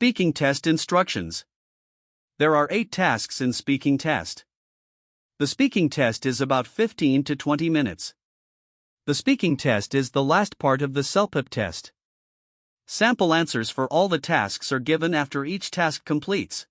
Speaking test instructions. There are 8 tasks in speaking test. The speaking test is about 15 to 20 minutes. The speaking test is the last part of the CELPIP test. Sample answers for all the tasks are given after each task completes.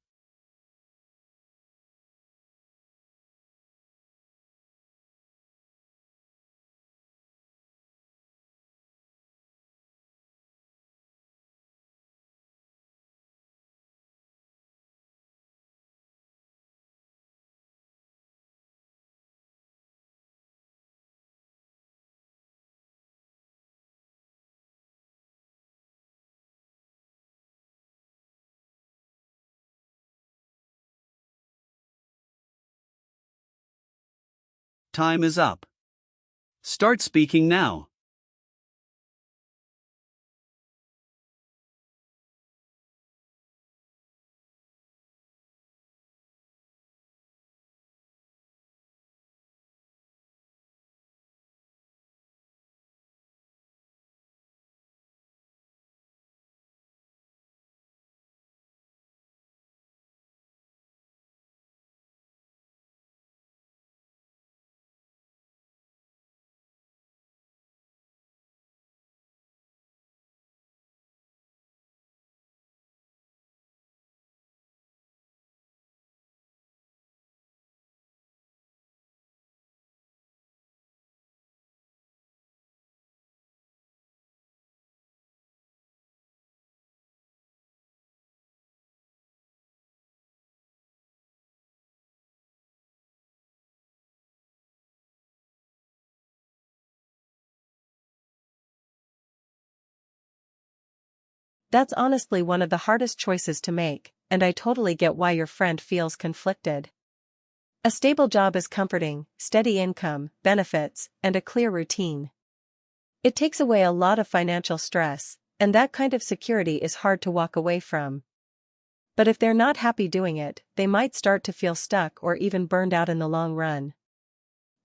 Time is up. Start speaking now. That's honestly one of the hardest choices to make, and I totally get why your friend feels conflicted. A stable job is comforting, steady income, benefits, and a clear routine. It takes away a lot of financial stress, and that kind of security is hard to walk away from. But if they're not happy doing it, they might start to feel stuck or even burned out in the long run.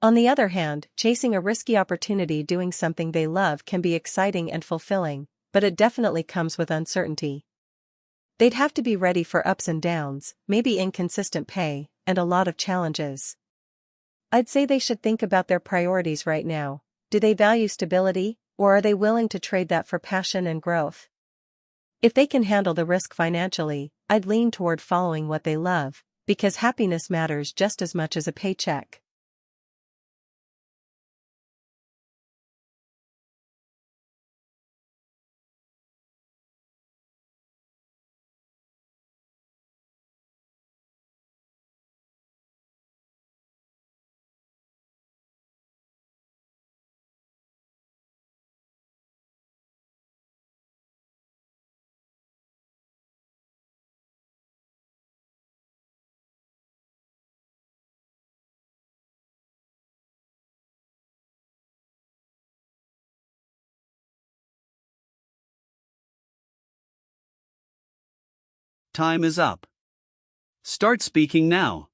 On the other hand, chasing a risky opportunity doing something they love can be exciting and fulfilling, but it definitely comes with uncertainty. They'd have to be ready for ups and downs, maybe inconsistent pay, and a lot of challenges. I'd say they should think about their priorities right now. Do they value stability, or are they willing to trade that for passion and growth? If they can handle the risk financially, I'd lean toward following what they love, because happiness matters just as much as a paycheck. Time is up. Start speaking now.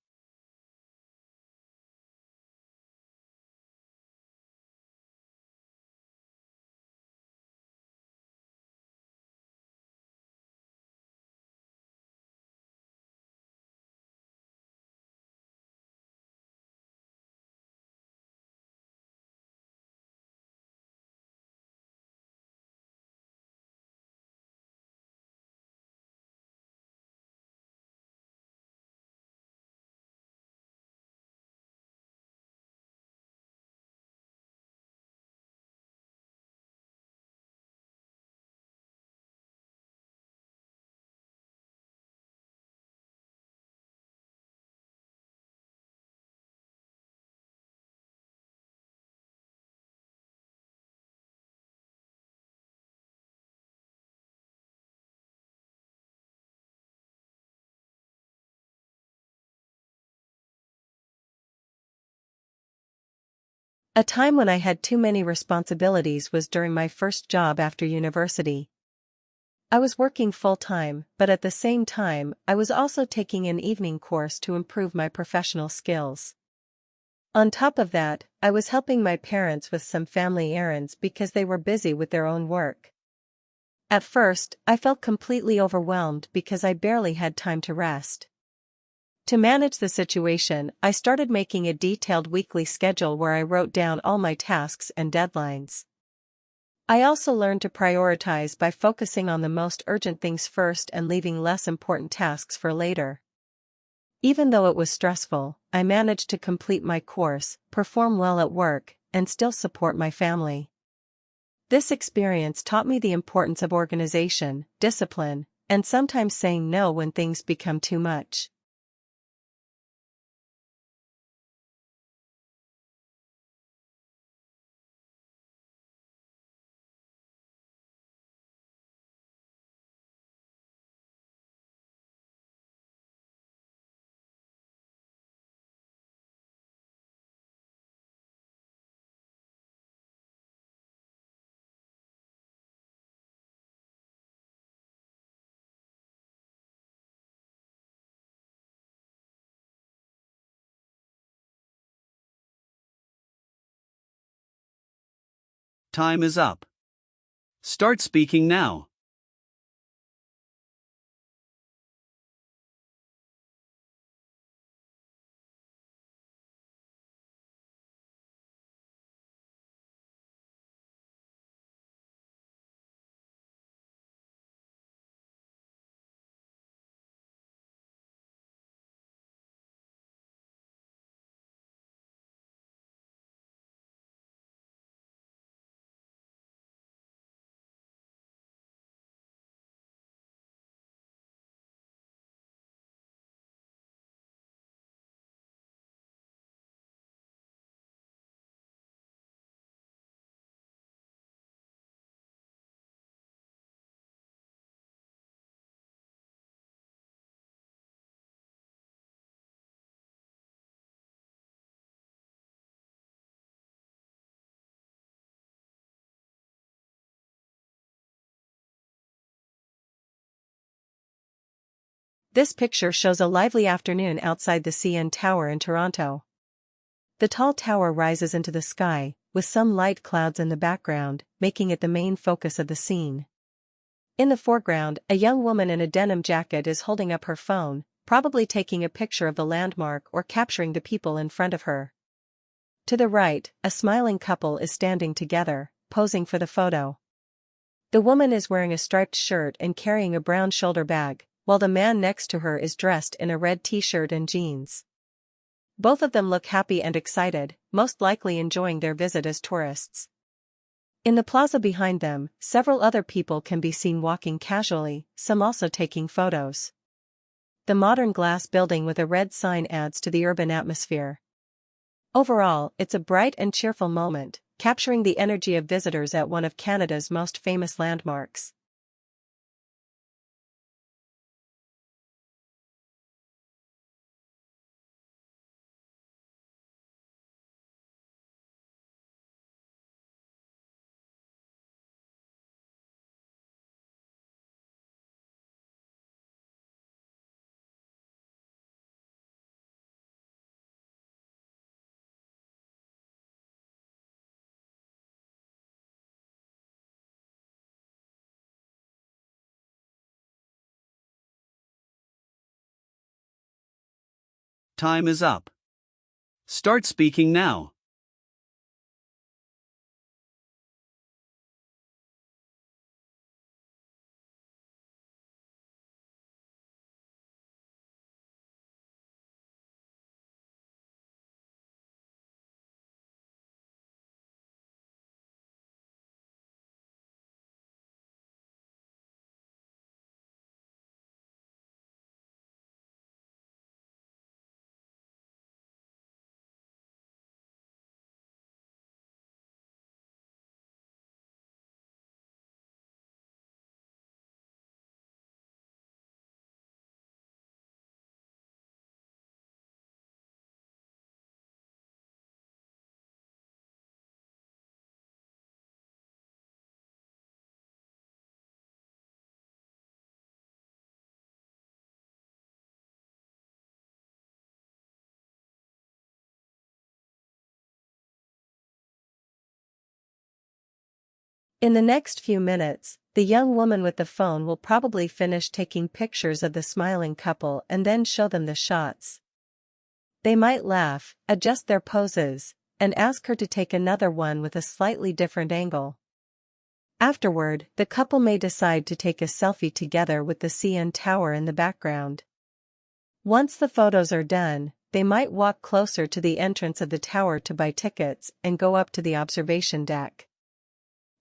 A time when I had too many responsibilities was during my first job after university. I was working full-time, but at the same time, I was also taking an evening course to improve my professional skills. On top of that, I was helping my parents with some family errands because they were busy with their own work. At first, I felt completely overwhelmed because I barely had time to rest. To manage the situation, I started making a detailed weekly schedule where I wrote down all my tasks and deadlines. I also learned to prioritize by focusing on the most urgent things first and leaving less important tasks for later. Even though it was stressful, I managed to complete my course, perform well at work, and still support my family. This experience taught me the importance of organization, discipline, and sometimes saying no when things become too much. Time is up. Start speaking now. This picture shows a lively afternoon outside the CN Tower in Toronto. The tall tower rises into the sky, with some light clouds in the background, making it the main focus of the scene. In the foreground, a young woman in a denim jacket is holding up her phone, probably taking a picture of the landmark or capturing the people in front of her. To the right, a smiling couple is standing together, posing for the photo. The woman is wearing a striped shirt and carrying a brown shoulder bag, while the man next to her is dressed in a red t-shirt and jeans. Both of them look happy and excited, most likely enjoying their visit as tourists. In the plaza behind them, several other people can be seen walking casually, some also taking photos. The modern glass building with a red sign adds to the urban atmosphere. Overall, it's a bright and cheerful moment, capturing the energy of visitors at one of Canada's most famous landmarks. Time is up. Start speaking now. In the next few minutes, The young woman with the phone will probably finish taking pictures of the smiling couple and then show them the shots. They might laugh, adjust their poses, and ask her to take another one with a slightly different angle. Afterward, the couple may decide to take a selfie together with the CN Tower in the background. Once the photos are done, they might walk closer to the entrance of the tower to buy tickets and go up to the observation deck.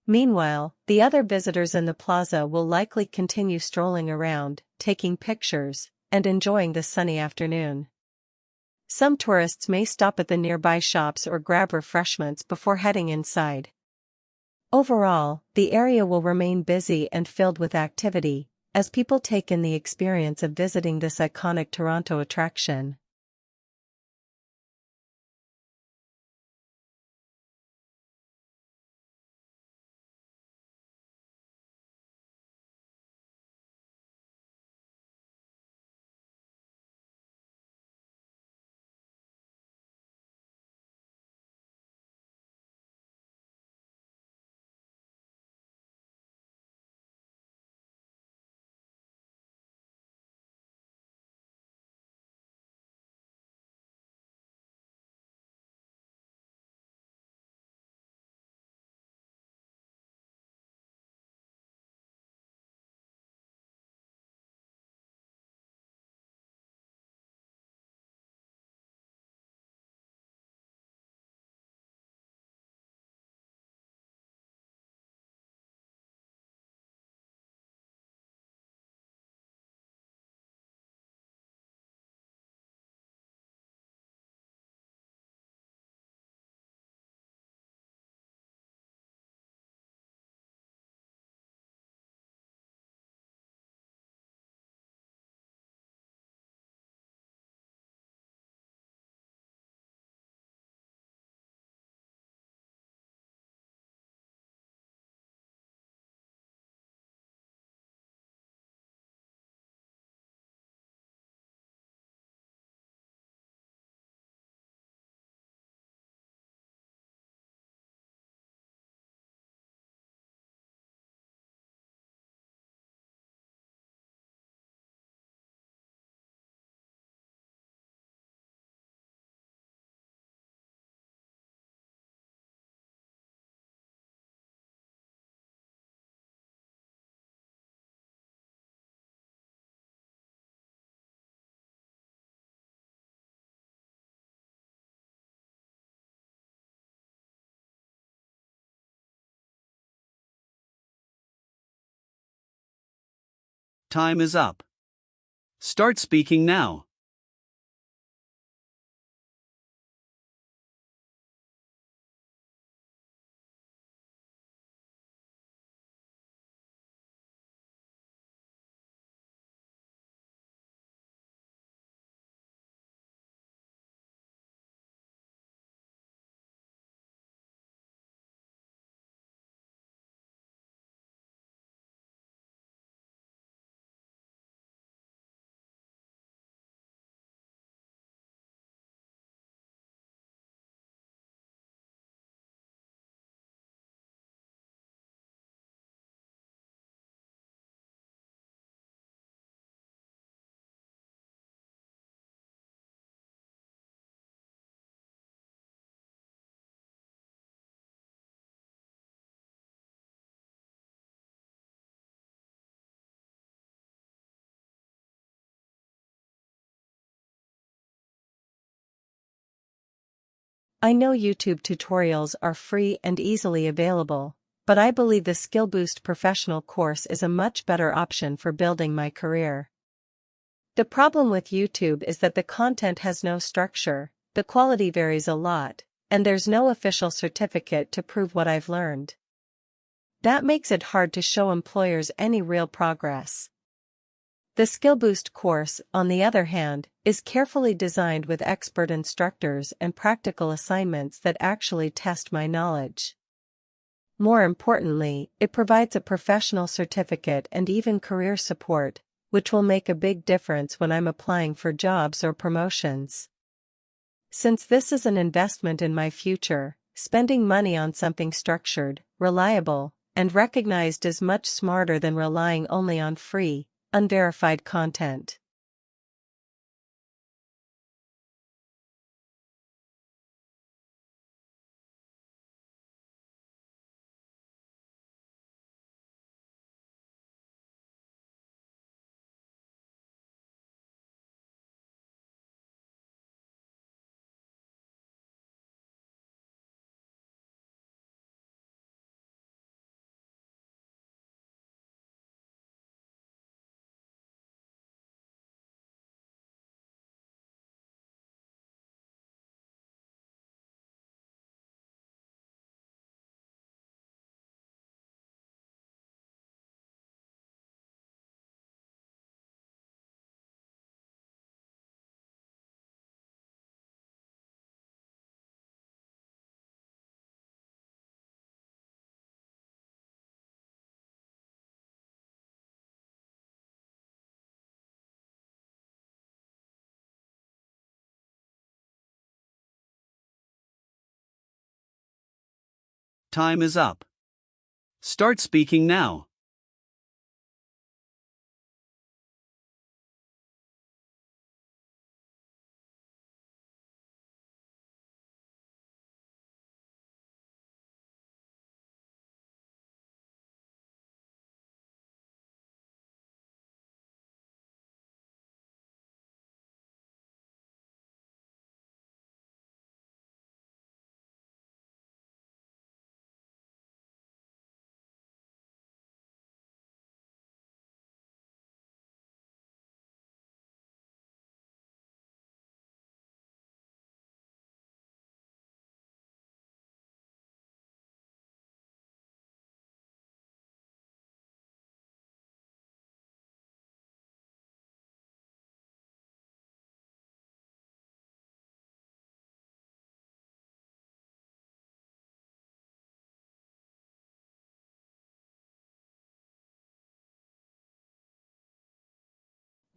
Meanwhile, the other visitors in the plaza will likely continue strolling around, taking pictures, and enjoying the sunny afternoon. Some tourists may stop at the nearby shops or grab refreshments before heading inside. Overall, the area will remain busy and filled with activity, as people take in the experience of visiting this iconic Toronto attraction. Time is up. Start speaking now. I know YouTube tutorials are free and easily available, but I believe the Skill Boost Professional course is a much better option for building my career. The problem with YouTube is that the content has no structure, the quality varies a lot, and there's no official certificate to prove what I've learned. That makes it hard to show employers any real progress. The Skill Boost course, on the other hand, is carefully designed with expert instructors and practical assignments that actually test my knowledge. More importantly, it provides a professional certificate and even career support, which will make a big difference when I'm applying for jobs or promotions. Since this is an investment in my future, spending money on something structured, reliable, and recognized as much smarter than relying only on free, unverified content. Time is up. Start speaking now.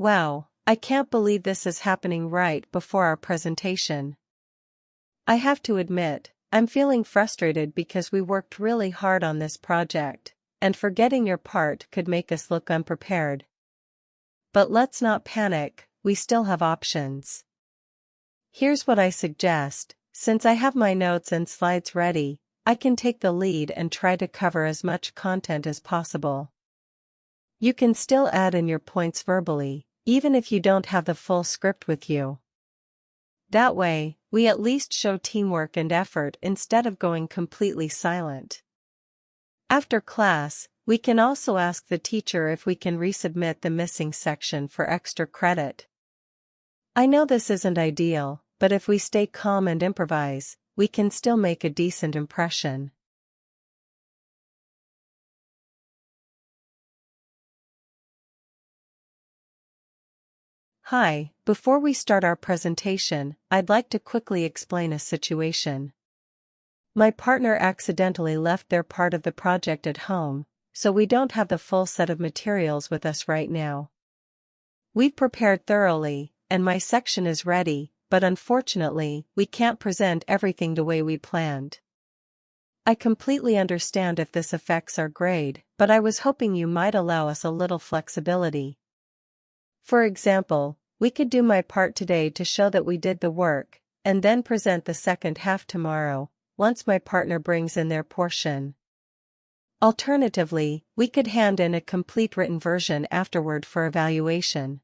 Wow, I can't believe this is happening right before our presentation. I have to admit, I'm feeling frustrated because we worked really hard on this project, and forgetting your part could make us look unprepared. But let's not panic, we still have options. Here's what I suggest: since I have my notes and slides ready, I can take the lead and try to cover as much content as possible. You can still add in your points verbally, even if you don't have the full script with you. That way, we at least show teamwork and effort instead of going completely silent. After class, we can also ask the teacher if we can resubmit the missing section for extra credit. I know this isn't ideal, but if we stay calm and improvise, we can still make a decent impression. Hi, before we start our presentation, I'd like to quickly explain a situation. My partner accidentally left their part of the project at home, so we don't have the full set of materials with us right now. We've prepared thoroughly, and my section is ready, but unfortunately, we can't present everything the way we planned. I completely understand if this affects our grade, but I was hoping you might allow us a little flexibility. For example, we could do my part today to show that we did the work, and then present the second half tomorrow, once my partner brings in their portion. Alternatively, we could hand in a complete written version afterward for evaluation.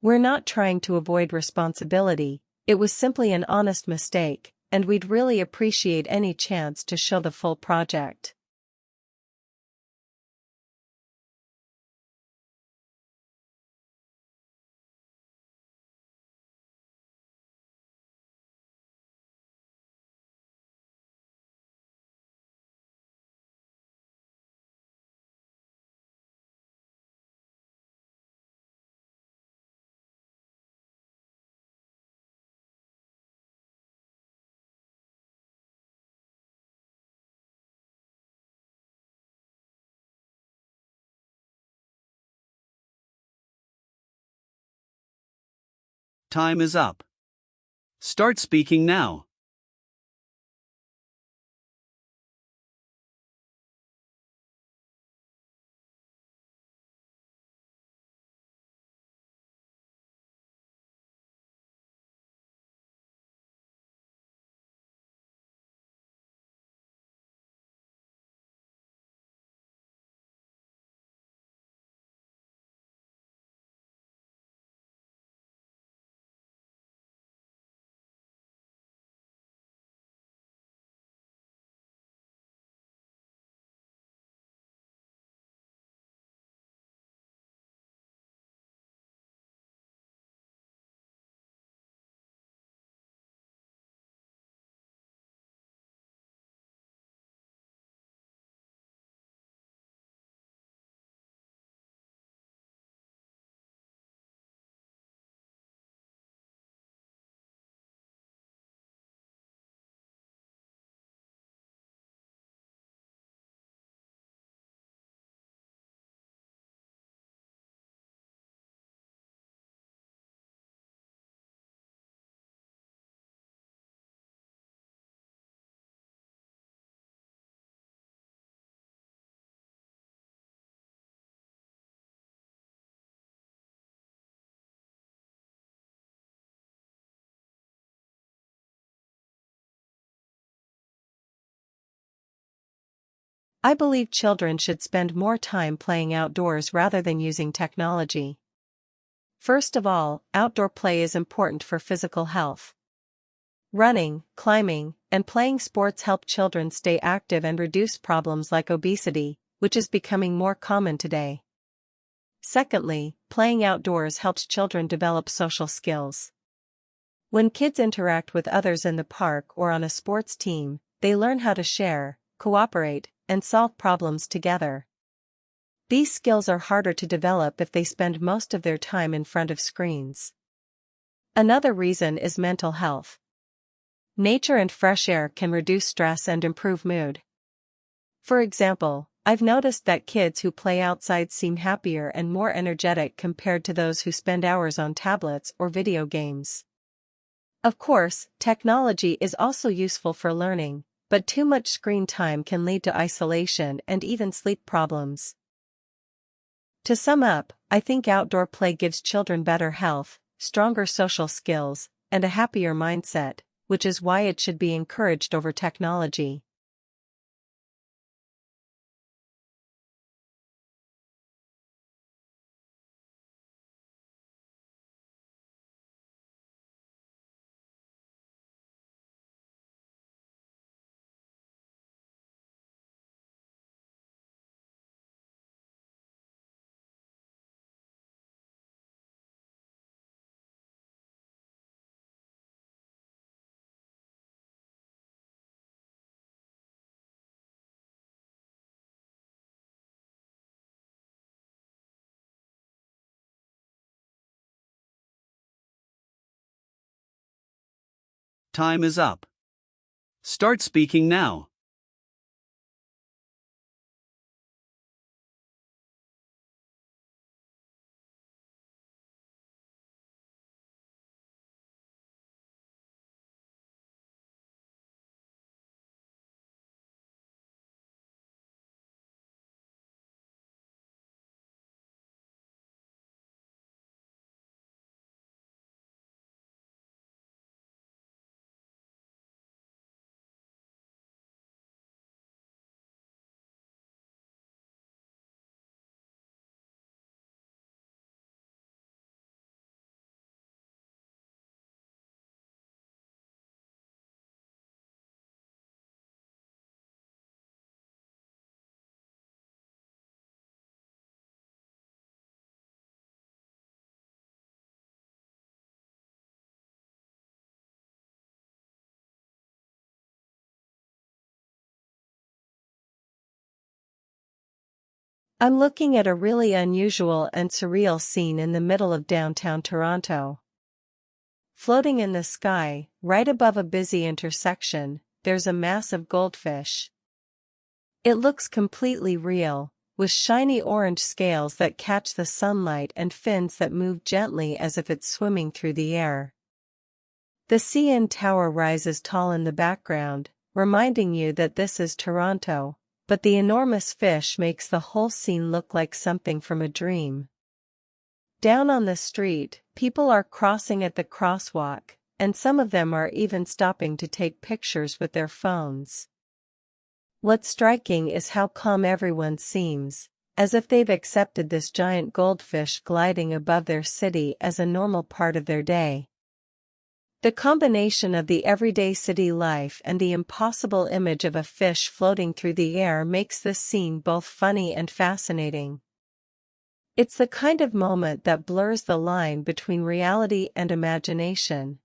We're not trying to avoid responsibility, it was simply an honest mistake, and we'd really appreciate any chance to show the full project. Time is up. Start speaking now. I believe children should spend more time playing outdoors rather than using technology. First of all, outdoor play is important for physical health. Running, climbing, and playing sports help children stay active and reduce problems like obesity, which is becoming more common today. Secondly, playing outdoors helps children develop social skills. When kids interact with others in the park or on a sports team, they learn how to share, cooperate, and solve problems together. These skills are harder to develop if they spend most of their time in front of screens. Another reason is mental health. Nature and fresh air can reduce stress and improve mood. For example, I've noticed that kids who play outside seem happier and more energetic compared to those who spend hours on tablets or video games. Of course, technology is also useful for learning, but too much screen time can lead to isolation and even sleep problems. To sum up, I think outdoor play gives children better health, stronger social skills, and a happier mindset, which is why it should be encouraged over technology. Time is up. Start speaking now. I'm looking at a really unusual and surreal scene in the middle of downtown Toronto. Floating in the sky, right above a busy intersection, there's a massive goldfish. It looks completely real, with shiny orange scales that catch the sunlight and fins that move gently as if it's swimming through the air. The CN Tower rises tall in the background, reminding you that this is Toronto, but the enormous fish makes the whole scene look like something from a dream. Down on the street, people are crossing at the crosswalk, and some of them are even stopping to take pictures with their phones. What's striking is how calm everyone seems, as if they've accepted this giant goldfish gliding above their city as a normal part of their day. The combination of the everyday city life and the impossible image of a fish floating through the air makes this scene both funny and fascinating. It's the kind of moment that blurs the line between reality and imagination,